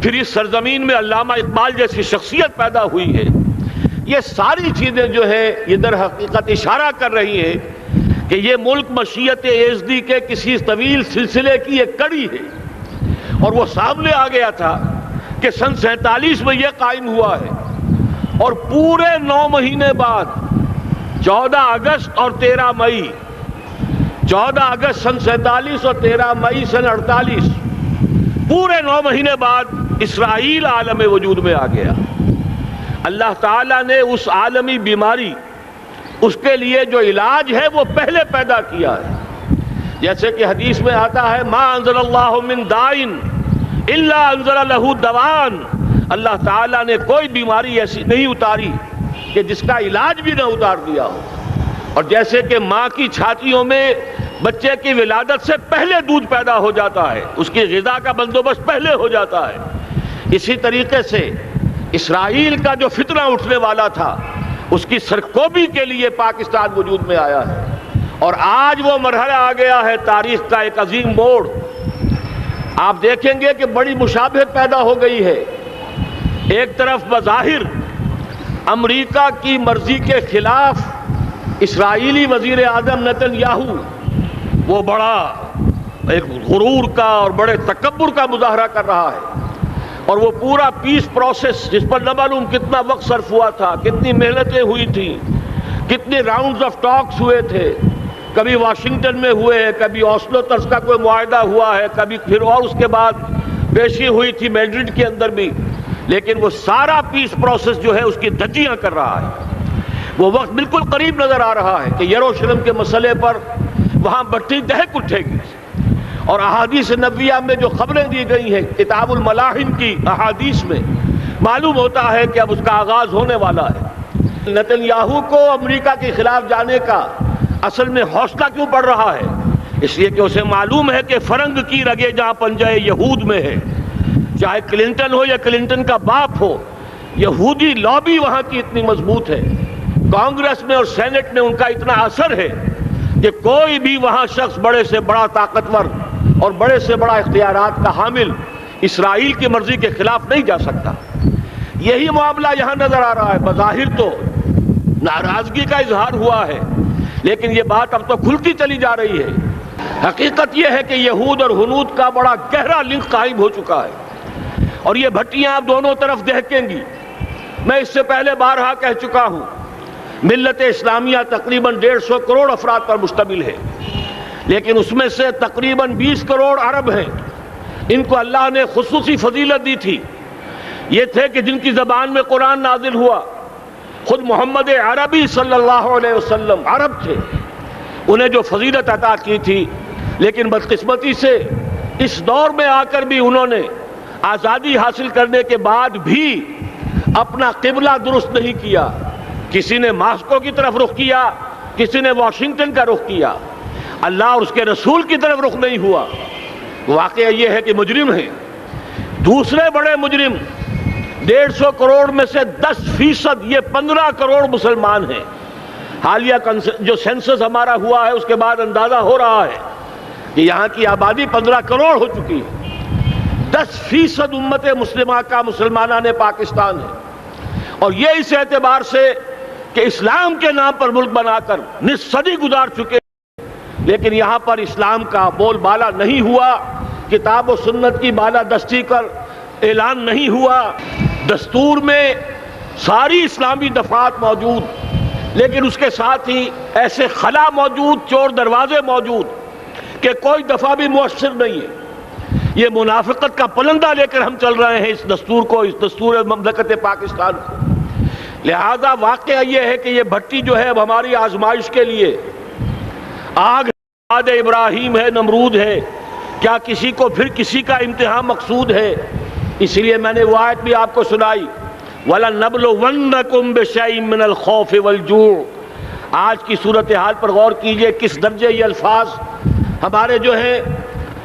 پھر اس سرزمین میں علامہ اقبال جیسی شخصیت پیدا ہوئی ہے. یہ ساری چیزیں جو ہے یہ در حقیقت اشارہ کر رہی ہیں کہ یہ ملک مشیت ایزدی کے کسی طویل سلسلے کی ایک کڑی ہے، اور وہ سامنے آ گیا تھا کہ سن 47 میں یہ قائم ہوا ہے، اور پورے 9 مہینے بعد 14 اگست اور 13 مئی 14 اگست سن 47 اور 13 مئی سن 48 پورے 9 مہینے بعد اسرائیل عالم وجود میں آ گیا. اللہ تعالیٰ نے اس عالمی بیماری، اس کے لیے جو علاج ہے وہ پہلے پیدا کیا ہے. جیسے کہ حدیث میں آتا ہے ما انزل اللہ من دائن الا انزل له دوان. اللہ تعالیٰ نے کوئی بیماری ایسی نہیں اتاری کہ جس کا علاج بھی نہ اتار دیا ہو. اور جیسے کہ ماں کی چھاتیوں میں بچے کی ولادت سے پہلے دودھ پیدا ہو جاتا ہے، اس کی غذا کا بندوبست پہلے ہو جاتا ہے، اسی طریقے سے اسرائیل کا جو فتنہ اٹھنے والا تھا اس کی سرکوبی کے لیے پاکستان وجود میں آیا ہے. اور آج وہ مرحلہ آ گیا ہے تاریخ کا ایک عظیم موڑ. آپ دیکھیں گے کہ بڑی مشابہت پیدا ہو گئی ہے. ایک طرف بظاہر امریکہ کی مرضی کے خلاف اسرائیلی وزیر اعظم نتن یاہو وہ بڑا ایک غرور کا اور بڑے تکبر کا مظاہرہ کر رہا ہے، اور وہ پورا پیس پروسیس جس پر نہ معلوم کتنا وقت صرف ہوا تھا، کتنی محنتیں ہوئی تھیں، کتنے راؤنڈز آف ٹاکس ہوئے تھے، کبھی واشنگٹن میں ہوئے ہیں، کبھی اوسلو طرز کا کوئی معاہدہ ہوا ہے، کبھی پھر اور اس کے بعد پیشی ہوئی تھی میڈرڈ کے اندر بھی، لیکن وہ سارا پیس پروسیس جو ہے اس کی دھجیاں کر رہا ہے. وہ وقت بالکل قریب نظر آ رہا ہے کہ یروشلم کے مسئلے پر وہاں بٹھی دہک اٹھے گی. اور احادیث نبویہ میں جو خبریں دی گئی ہیں کتاب الملاحم کی احادیث میں معلوم ہوتا ہے کہ اب اس کا آغاز ہونے والا ہے. نتن یاہو کو امریکہ کے خلاف جانے کا اصل میں حوصلہ کیوں پڑ رہا ہے؟ اس لیے کہ اسے معلوم ہے کہ فرنگ کی رگیں جہاں پنجہ یہود میں ہے، چاہے کلنٹن ہو یا کلنٹن کا باپ ہو، یہودی لابی وہاں کی اتنی مضبوط ہے، کانگریس میں اور سینٹ میں ان کا اتنا اثر ہے کہ کوئی بھی وہاں شخص بڑے سے بڑا طاقتور اور بڑے سے بڑا اختیارات کا حامل اسرائیل کی مرضی کے خلاف نہیں جا سکتا. یہی معاملہ یہاں نظر آ رہا ہے. بظاہر تو ناراضگی کا اظہار ہوا ہے، لیکن یہ بات اب تو کھلتی چلی جا رہی ہے. حقیقت یہ ہے کہ یہود اور ہنود کا بڑا گہرا لنک قائم ہو چکا ہے، اور یہ بھٹیاں اب دونوں طرف دہکیں گی. میں اس سے پہلے بارہا کہہ چکا ہوں، ملت اسلامیہ تقریباً 150 کروڑ افراد پر مشتمل ہے، لیکن اس میں سے تقریباً 20 کروڑ عرب ہیں. ان کو اللہ نے خصوصی فضیلت دی تھی. یہ تھے کہ جن کی زبان میں قرآن نازل ہوا، خود محمد عربی صلی اللہ علیہ وسلم عرب تھے، انہیں جو فضیلت عطا کی تھی. لیکن بدقسمتی سے اس دور میں آ کر بھی انہوں نے آزادی حاصل کرنے کے بعد بھی اپنا قبلہ درست نہیں کیا. کسی نے ماسکو کی طرف رخ کیا، کسی نے واشنگٹن کا رخ کیا، اللہ اور اس کے رسول کی طرف رخ نہیں ہوا. واقعہ یہ ہے کہ مجرم ہیں. دوسرے بڑے مجرم 150 کروڑ میں سے 10%، یہ 15 کروڑ مسلمان ہیں. حالیہ جو سینسس ہمارا ہوا ہے اس کے بعد اندازہ ہو رہا ہے کہ یہاں کی آبادی 15 کروڑ ہو چکی ہے. 10% امت مسلمہ کا مسلمانان پاکستان ہے، اور یہ اس اعتبار سے کہ اسلام کے نام پر ملک بنا کر نصف صدی گزار چکے، لیکن یہاں پر اسلام کا بول بالا نہیں ہوا، کتاب و سنت کی بالا دستی کر اعلان نہیں ہوا. دستور میں ساری اسلامی دفعات موجود، لیکن اس کے ساتھ ہی ایسے خلا موجود، چور دروازے موجود کہ کوئی دفعہ بھی مؤثر نہیں ہے. یہ منافقت کا پلندہ لے کر ہم چل رہے ہیں اس دستور کو، اس دستور مملکت پاکستان کو. لہذا واقعہ یہ ہے کہ یہ بھٹی جو ہے اب ہماری آزمائش کے لیے آگ ہے، ابراہیم ہے، نمرود ہے. کیا کسی کو پھر کسی کا امتحان مقصود ہے؟ اس لیے میں نے وہ آیت بھی آپ کو سنائی، وَلَنَّبْلُوَنَّكُمْ بِشَيْءٍ مِّنَ الْخَوْفِ وَالْجُوعِ. آج کی صورتحال پر غور کیجئے، کس درجے یہ الفاظ ہمارے جو ہیں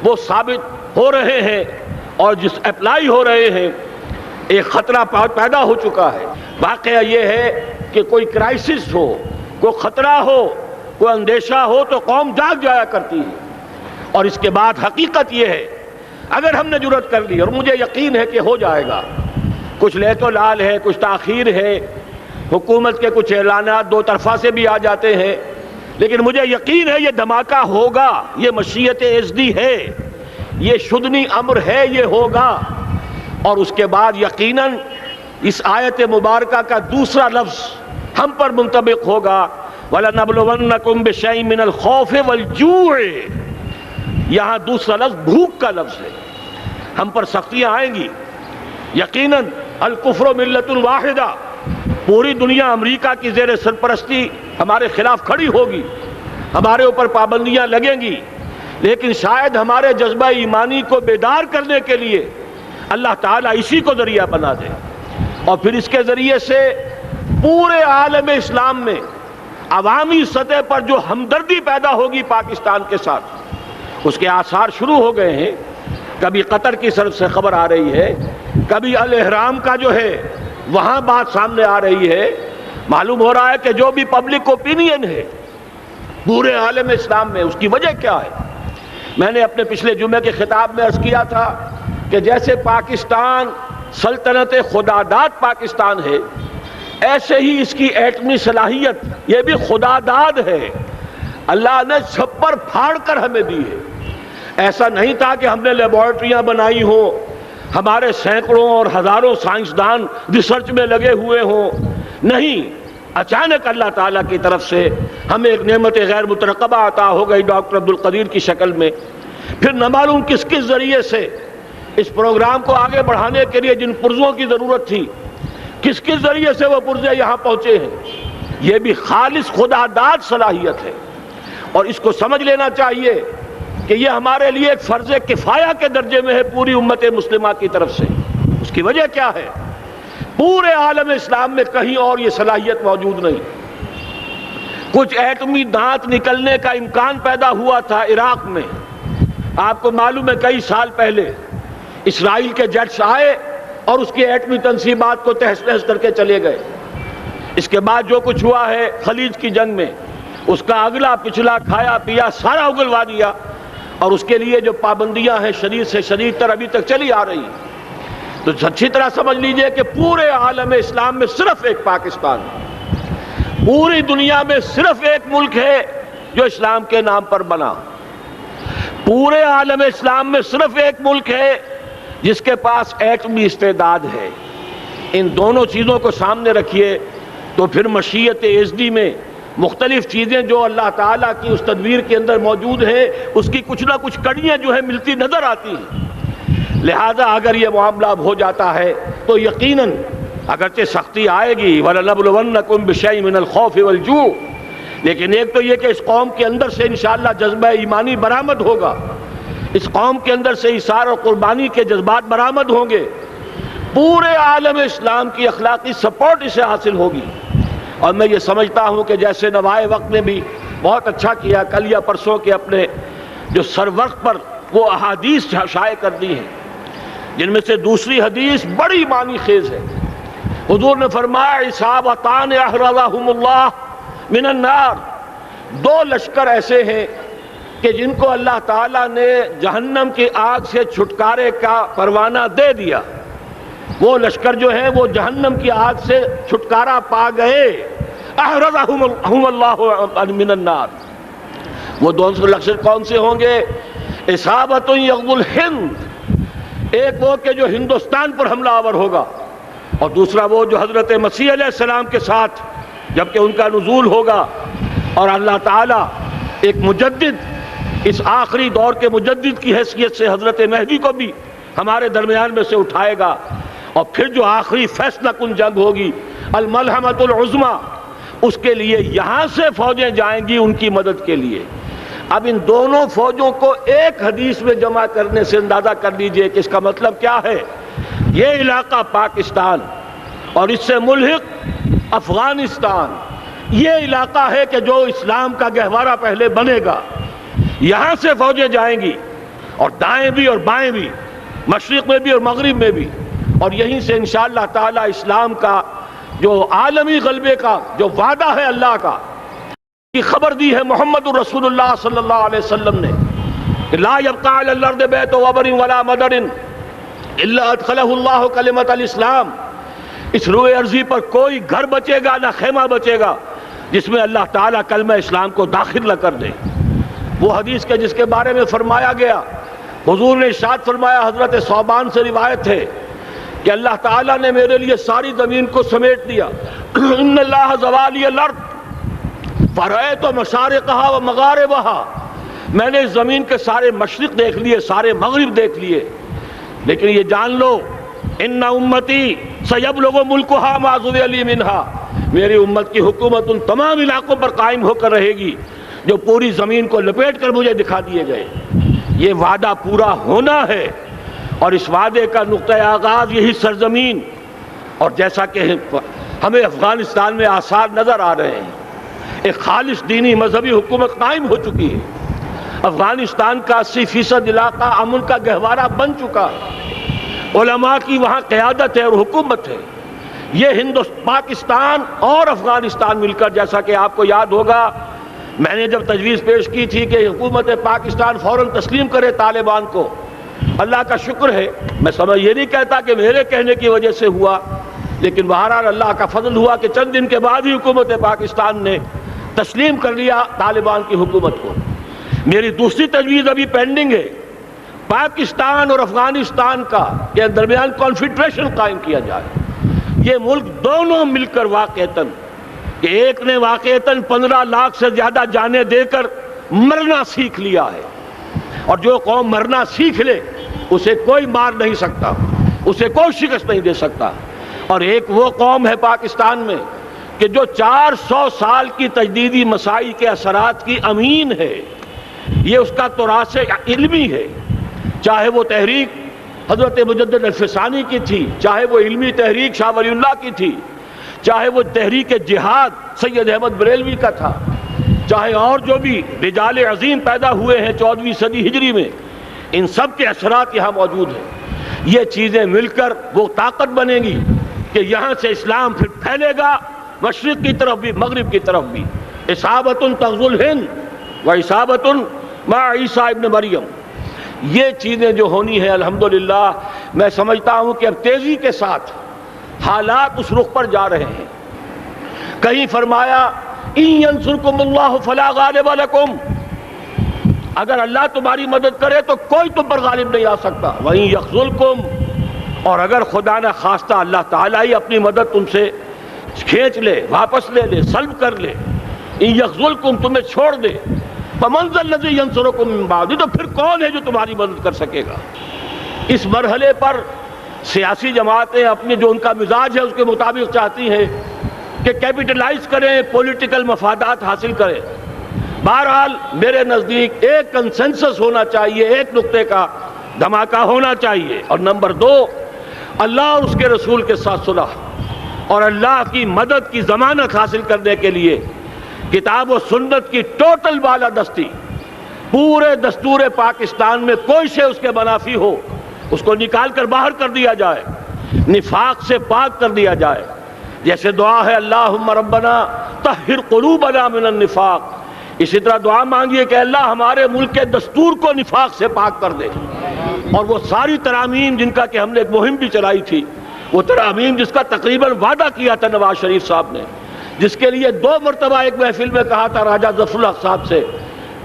وہ ثابت ہو رہے ہیں اور جس اپلائی ہو رہے ہیں. ایک خطرہ پیدا ہو چکا ہے. واقعہ یہ ہے کہ کوئی کرائسس ہو، کوئی خطرہ ہو، کوئی اندیشہ ہو تو قوم جاگ جایا کرتی ہے. اور اس کے بعد حقیقت یہ ہے اگر ہم نے جرأت کر لی، اور مجھے یقین ہے کہ ہو جائے گا، کچھ لیت و لال ہے، کچھ تاخیر ہے، حکومت کے کچھ اعلانات دو طرفہ سے بھی آ جاتے ہیں، لیکن مجھے یقین ہے یہ دھماکہ ہوگا، یہ مشیت اعزدی ہے، یہ شدنی امر ہے، یہ ہوگا۔ اور اس کے بعد یقیناً اس آیت مبارکہ کا دوسرا لفظ ہم پر منطبق ہوگا، وَلَنَبْلُوَنَّكُمْ بِشَيْءٍ مِّنَ الْخَوْفِ وَالْجُوعِ۔ یہاں دوسرا لفظ بھوک کا لفظ ہے، ہم پر سختیاں آئیں گی یقیناً۔ الکفر ملت واحدہ، پوری دنیا امریکہ کی زیر سرپرستی ہمارے خلاف کھڑی ہوگی، ہمارے اوپر پابندیاں لگیں گی، لیکن شاید ہمارے جذبہ ایمانی کو بیدار کرنے کے لیے اللہ تعالیٰ اسی کو ذریعہ بنا دے، اور پھر اس کے ذریعے سے پورے عالم اسلام میں عوامی سطح پر جو ہمدردی پیدا ہوگی پاکستان کے ساتھ، اس کے آثار شروع ہو گئے ہیں۔ کبھی قطر کی طرف سے خبر آ رہی ہے، کبھی الاحرام کا جو ہے وہاں بات سامنے آ رہی ہے۔ معلوم ہو رہا ہے کہ جو بھی پبلک اوپینین ہے پورے عالم اسلام میں، اس کی وجہ کیا ہے؟ میں نے اپنے پچھلے جمعے کے خطاب میں عرض کیا تھا کہ جیسے پاکستان سلطنت خداداد پاکستان ہے، ایسے ہی اس کی ایٹمی صلاحیت یہ بھی خداداد ہے، اللہ نے چھپر پھاڑ کر ہمیں دی ہے۔ ایسا نہیں تھا کہ ہم نے لیبارٹریاں بنائی ہوں، ہمارے سینکڑوں اور ہزاروں سائنسدان ریسرچ میں لگے ہوئے ہوں، نہیں، اچانک اللہ تعالیٰ کی طرف سے ہمیں ایک نعمت غیر مترقبہ عطا ہو گئی ڈاکٹر عبدالقدیر کی شکل میں۔ پھر نہ معلوم کس کس ذریعے سے اس پروگرام کو آگے بڑھانے کے لیے جن پرزوں کی ضرورت تھی، کس کس ذریعے سے وہ پرزے یہاں پہنچے ہیں۔ یہ بھی خالص خداداد صلاحیت ہے، اور اس کو سمجھ لینا چاہیے کہ یہ ہمارے لیے ایک فرض کفایہ کے درجے میں ہے پوری امت مسلمہ کی طرف سے۔ اس کی وجہ کیا ہے؟ پورے عالم اسلام میں کہیں اور یہ صلاحیت موجود نہیں۔ کچھ ایٹمی دانت نکلنے کا امکان پیدا ہوا تھا عراق میں، آپ کو معلوم ہے کئی سال پہلے اسرائیل کے جیٹس آئے اور اس کی ایٹمی تنصیبات کو تہس نہس کر کے چلے گئے۔ اس کے بعد جو کچھ ہوا ہے خلیج کی جنگ میں، اس کا اگلا پچھلا کھایا پیا سارا اگلوا دیا، اور اس کے لیے جو پابندیاں ہیں شدید سے شدید تر ابھی تک چلی آ رہی ہیں۔ تو اچھی طرح سمجھ لیجئے کہ پورے عالم اسلام میں صرف ایک پاکستان ہے، پوری دنیا میں صرف ایک ملک ہے جو اسلام کے نام پر بنا، پورے عالم اسلام میں صرف ایک ملک ہے جس کے پاس ایٹمی استعداد ہے۔ ان دونوں چیزوں کو سامنے رکھیے تو پھر مشیت اعزدی میں مختلف چیزیں جو اللہ تعالیٰ کی اس تدبیر کے اندر موجود ہے، اس کی کچھ نہ کچھ کڑیاں جو ہے ملتی نظر آتی ہیں۔ لہذا اگر یہ معاملہ ہو جاتا ہے تو یقیناً اگرچہ سختی آئے گی، وَلَنَبْلُوَنَّكُمْ بِشَيْءٍ مِّنَ الْخَوْفِ وَالْجُوعِ، لیکن ایک تو یہ کہ اس قوم کے اندر سے انشاءاللہ جذبہ ایمانی برآمد ہوگا، اس قوم کے اندر سے ایثار اور قربانی کے جذبات برآمد ہوں گے، پورے عالم اسلام کی اخلاقی سپورٹ اسے حاصل ہوگی۔ اور میں یہ سمجھتا ہوں کہ جیسے نوائے وقت نے بھی بہت اچھا کیا، کل یا پرسوں کے اپنے جو سر وقت پر وہ احادیث شائع کر دی ہیں، جن میں سے دوسری حدیث بڑی معنی خیز ہے۔ حضور نے فرمایا اصابتان احرزہم اللہ من النار، دو لشکر ایسے ہیں کہ جن کو اللہ تعالیٰ نے جہنم کی آگ سے چھٹکارے کا پروانہ دے دیا، وہ لشکر جو ہیں وہ جہنم کی آگ سے چھٹکارا پا گئے، احرزہم اللہ من النار۔ وہ دونوں لشکر کون سے ہوں گے؟ اصابت یغزو الہند، ایک وہ کہ جو ہندوستان پر حملہ آور ہوگا، اور دوسرا وہ جو حضرت مسیح علیہ السلام کے ساتھ جبکہ ان کا نزول ہوگا، اور اللہ تعالیٰ ایک مجدد، اس آخری دور کے مجدد کی حیثیت سے حضرت مہدی کو بھی ہمارے درمیان میں سے اٹھائے گا، اور پھر جو آخری فیصلہ کن جنگ ہوگی الملحمۃ العظمیٰ، اس کے لیے یہاں سے فوجیں جائیں گی ان کی مدد کے لیے۔ اب ان دونوں فوجوں کو ایک حدیث میں جمع کرنے سے اندازہ کر لیجئے کہ اس کا مطلب کیا ہے۔ یہ علاقہ پاکستان اور اس سے ملحق افغانستان، یہ علاقہ ہے کہ جو اسلام کا گہوارہ پہلے بنے گا، یہاں سے فوجیں جائیں گی، اور دائیں بھی اور بائیں بھی، مشرق میں بھی اور مغرب میں بھی، اور یہیں سے انشاءاللہ تعالی اسلام کا جو عالمی غلبے کا جو وعدہ ہے اللہ کا، کی خبر دی ہے محمد الرسول اللہ صلی اللہ علیہ وسلم نے، لا يبقى على الارض بیت وبر ولا مدر الا ادخلہ اللہ کلمۃ الاسلام، اس روئے ارضی پر کوئی گھر بچے گا نہ خیمہ بچے گا جس میں اللہ تعالیٰ کلمہ اسلام کو داخل نہ کر دے۔ وہ حدیث کے جس کے بارے میں فرمایا گیا، حضور نے ارشاد فرمایا، حضرت ثوبان سے روایت ہے کہ اللہ تعالیٰ نے میرے لیے ساری زمین کو سمیٹ دیا۔ ان اللہ زوالی الارض فرأیت مشارقہا و مغاربہا، میں نے اس زمین کے سارے مشرق دیکھ لیے، سارے مغرب دیکھ لیے، لیکن یہ جان لو ان امتی سیبلغ ملکہا ما ذوی لی منہا، میری امت کی حکومت ان تمام علاقوں پر قائم ہو کر رہے گی جو پوری زمین کو لپیٹ کر مجھے دکھا دیے گئے۔ یہ وعدہ پورا ہونا ہے، اور اس وعدے کا نقطۂ آغاز یہی سرزمین، اور جیسا کہ ہمیں افغانستان میں آثار نظر آ رہے ہیں، ایک خالص دینی مذہبی حکومت قائم ہو چکی ہے۔ افغانستان کا 80% علاقہ امن کا گہوارہ بن چکا ہے، علماء کی وہاں قیادت ہے اور حکومت ہے۔ یہ پاکستان اور افغانستان مل کر، جیسا کہ آپ کو یاد ہوگا میں نے جب تجویز پیش کی تھی کہ حکومت پاکستان فوراً تسلیم کرے طالبان کو، اللہ کا شکر ہے، میں یہ نہیں کہتا کہ میرے کہنے کی وجہ سے ہوا، لیکن بہرحال اللہ کا فضل ہوا کہ چند دن کے بعد ہی حکومت پاکستان نے تسلیم کر لیا طالبان کی حکومت کو۔ میری دوسری تجویز ابھی پینڈنگ ہے، پاکستان اور افغانستان کے درمیان کانفیڈریشن قائم کیا جائے۔ یہ ملک دونوں مل کر واقعتاً، کہ ایک نے واقعتاً 15 لاکھ سے زیادہ جانیں دے کر مرنا سیکھ لیا ہے، اور جو قوم مرنا سیکھ لے اسے کوئی مار نہیں سکتا، اسے کوئی شکست نہیں دے سکتا، اور ایک وہ قوم ہے پاکستان میں کہ جو 400 سال کی تجدیدی مسائی کے اثرات کی امین ہے، یہ اس کا تراث علمی ہے، چاہے وہ تحریک حضرت مجدد الفسانی کی تھی، چاہے وہ علمی تحریک شاہ ولی اللہ کی تھی، چاہے وہ تحریک جہاد سید احمد بریلوی کا تھا، چاہے اور جو بھی رجال عظیم پیدا ہوئے ہیں 14ویں صدی ہجری میں، ان سب کے اثرات یہاں موجود ہیں۔ یہ چیزیں مل کر وہ طاقت بنے گی کہ یہاں سے اسلام پھر پھیلے گا، مشرق کی طرف بھی مغرب کی طرف بھی۔ اصابۃ تغزو الہند و اصابۃ مع عیسیٰ ابن مریم، یہ چیزیں جو ہونی ہیں الحمدللہ میں سمجھتا ہوں کہ اب تیزی کے ساتھ حالات اس رخ پر جا رہے ہیں۔ کہیں فرمایا ان ینصرکم اللہ فلا غالب لکم، اگر اللہ تمہاری مدد کرے تو کوئی تم پر غالب نہیں آ سکتا، وَإِن یخذلکم، اور اگر خدا نہ خواستہ اللہ تعالیٰ ہی اپنی مدد تم سے کھینچ لے، واپس لے لے، سلب کر لے، ان یخذلکم، تمہیں چھوڑ دے، فمن ذا الذی ینصرکم من بعد، تو پھر کون ہے جو تمہاری مدد کر سکے گا۔ اس مرحلے پر سیاسی جماعتیں اپنے جو ان کا مزاج ہے اس کے مطابق چاہتی ہیں کہ کیپٹلائز کریں، پولیٹیکل مفادات حاصل کریں۔ بہرحال میرے نزدیک ایک کنسنسس ہونا چاہیے، ایک نقطے کا دھماکہ ہونا چاہیے، اور نمبر 2 اللہ اور اس کے رسول کے ساتھ صلح اور اللہ کی مدد کی ضمانت حاصل کرنے کے لیے کتاب و سنت کی ٹوٹل بالادستی، پورے دستور پاکستان میں کوئی شے اس کے منافی ہو اس کو نکال کر باہر کر دیا جائے، نفاق سے پاک کر دیا جائے۔ جیسے دعا ہے اللہم ربنا طہر قلوبنا من النفاق، اسی طرح دعا مانگیے کہ اللہ ہمارے ملک کے دستور کو نفاق سے پاک کر دے، اور وہ ساری ترامیم جن کا کہ ہم نے ایک مہم بھی چلائی تھی، وہ ترامیم جس کا تقریباً وعدہ کیا تھا نواز شریف صاحب نے، جس کے لیے 2 مرتبہ ایک محفل میں کہا تھا راجہ ظفر الحق صاحب سے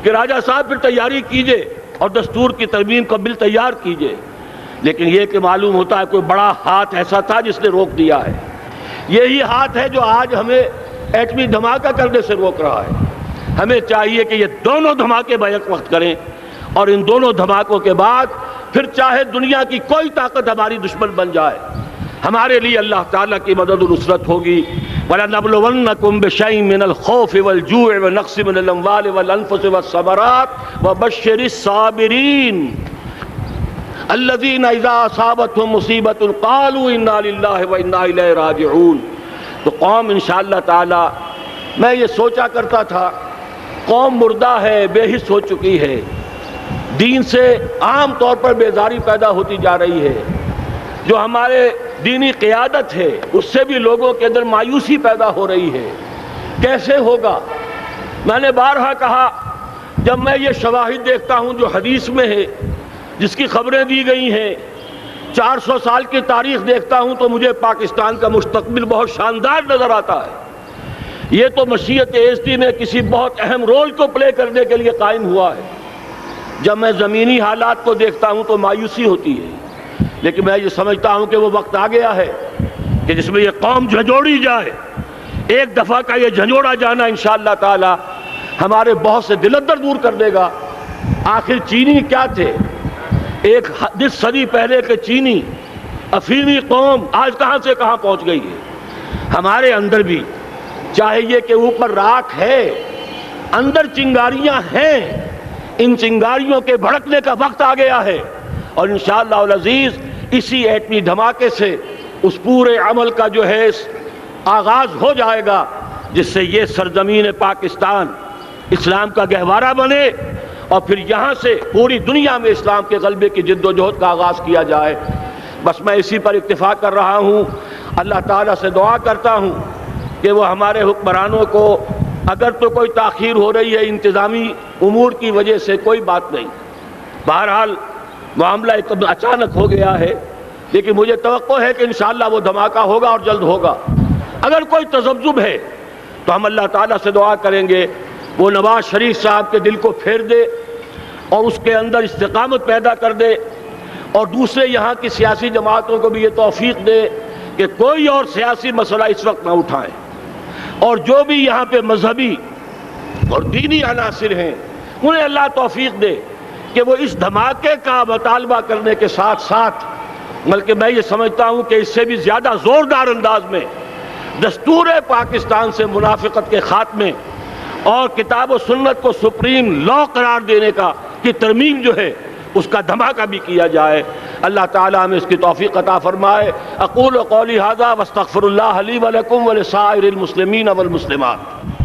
کہ راجہ صاحب پھر تیاری کیجئے اور دستور کی ترمیم کا بل تیار کیجئے، لیکن یہ کہ معلوم ہوتا ہے کوئی بڑا ہاتھ ایسا تھا جس نے روک دیا ہے۔ یہی ہاتھ ہے جو آج ہمیں ایٹمی دھماکہ کرنے سے روک رہا ہے۔ ہمیں چاہیے کہ یہ دونوں دھماکے بیک وقت کریں، اور ان دونوں دھماکوں کے بعد پھر چاہے دنیا کی کوئی طاقت ہماری دشمن بن جائے، ہمارے لیے اللہ تعالیٰ کی مدد و نصرت ہوگی۔ وَلَنَبْلُوَنَّكُمْ بِشَيْءٍ مِّنَ الْخَوْفِ وَالْجُوعِ وَنَقْصٍ مِّنَ الْأَمْوَالِ وَالْأَنفُسِ وَالثَّمَرَاتِ وَبَشِّرِ الصَّابِرِينَ الذین اذا اصابتهم مصیبۃ قالوا انا للہ وانا الیہ راجعون۔ تو قوم انشاءاللہ تعالی، میں یہ سوچا کرتا تھا قوم مردہ ہے، بے حس ہو چکی ہے، دین سے عام طور پر بیزاری پیدا ہوتی جا رہی ہے، جو ہمارے دینی قیادت ہے اس سے بھی لوگوں کے اندر مایوسی پیدا ہو رہی ہے۔ کیسے ہوگا؟ میں نے بارہا کہا جب میں یہ شواہد دیکھتا ہوں جو حدیث میں ہے، جس کی خبریں دی گئی ہیں، 400 سال کی تاریخ دیکھتا ہوں، تو مجھے پاکستان کا مستقبل بہت شاندار نظر آتا ہے۔ یہ تو مشیت ایزدی میں کسی بہت اہم رول کو پلے کرنے کے لیے قائم ہوا ہے۔ جب میں زمینی حالات کو دیکھتا ہوں تو مایوسی ہوتی ہے، لیکن میں یہ سمجھتا ہوں کہ وہ وقت آ گیا ہے کہ جس میں یہ قوم جھنجھوڑی جائے۔ ایک دفعہ کا یہ جھنجھوڑا جانا انشاءاللہ تعالی ہمارے بہت سے دل اندر دور کر دے گا۔ آخر چینی کیا تھے؟ ایک 10 صدی پہلے کے چینی افریقی قوم آج کہاں سے کہاں پہنچ گئی ہے۔ ہمارے اندر بھی چاہے یہ کہ اوپر راکھ ہے، اندر چنگاریاں ہیں، ان چنگاریوں کے بھڑکنے کا وقت آ گیا ہے، اور انشاءاللہ العزیز اسی ایٹمی دھماکے سے اس پورے عمل کا جو ہے آغاز ہو جائے گا، جس سے یہ سرزمین پاکستان اسلام کا گہوارہ بنے، اور پھر یہاں سے پوری دنیا میں اسلام کے غلبے کی جد و جہد کا آغاز کیا جائے۔ بس میں اسی پر اکتفا کر رہا ہوں۔ اللہ تعالیٰ سے دعا کرتا ہوں کہ وہ ہمارے حکمرانوں کو، اگر تو کوئی تاخیر ہو رہی ہے انتظامی امور کی وجہ سے، کوئی بات نہیں، بہرحال معاملہ ایک اچانک ہو گیا ہے، لیکن مجھے توقع ہے کہ انشاءاللہ وہ دھماکہ ہوگا اور جلد ہوگا۔ اگر کوئی تذبذب ہے تو ہم اللہ تعالیٰ سے دعا کریں گے وہ نواز شریف صاحب کے دل کو پھیر دے اور اس کے اندر استقامت پیدا کر دے، اور دوسرے یہاں کی سیاسی جماعتوں کو بھی یہ توفیق دے کہ کوئی اور سیاسی مسئلہ اس وقت نہ اٹھائیں، اور جو بھی یہاں پہ مذہبی اور دینی عناصر ہیں انہیں اللہ توفیق دے کہ وہ اس دھماکے کا مطالبہ کرنے کے ساتھ ساتھ، بلکہ میں یہ سمجھتا ہوں کہ اس سے بھی زیادہ زوردار انداز میں دستور پاکستان سے منافقت کے خاتمے اور کتاب و سنت کو سپریم لا قرار دینے کی ترمیم جو ہے اس کا دھماکہ بھی کیا جائے۔ اللہ تعالیٰ ہمیں اس کی توفیق عطا فرمائے۔ اقول قولی ھذا واستغفر اللہ لی ولکم ولسائر المسلمین والمسلمات۔